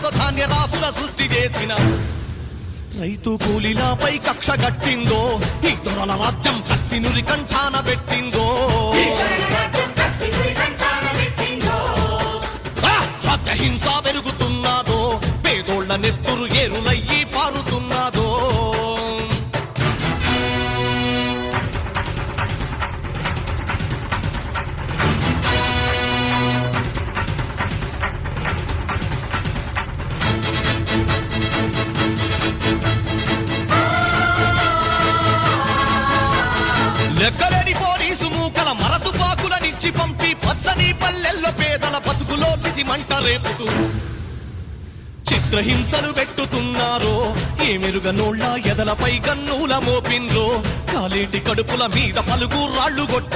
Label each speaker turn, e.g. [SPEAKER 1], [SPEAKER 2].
[SPEAKER 1] ఉన్నదో ధాన్య రాసుల సృష్టి చేసిన రైతు కూలీలపై కక్ష గట్టిందో ఈ దొరల రాజ్యం కత్తి నురి కంఠాన పెట్టిందో హింస పెరుగుతున్నదో పేదోళ్ల నెత్తురు ఏరులయ్యి పారుతున్నదో లెక్కలేని పోలీసు మూకల మరతుపాకులనిచ్చి పంపి పచ్చని పల్లెల్లో పేదల బతుకులో చితి మంట రేపుతూ చిత్రహింసలు పెట్టుతున్నారో ఏమెరుగనోళ్ళ ఎదలపై గన్నుల మోపిండ్రో కాలేటి కడుపుల మీద పలుగు రాళ్లు కొట్టి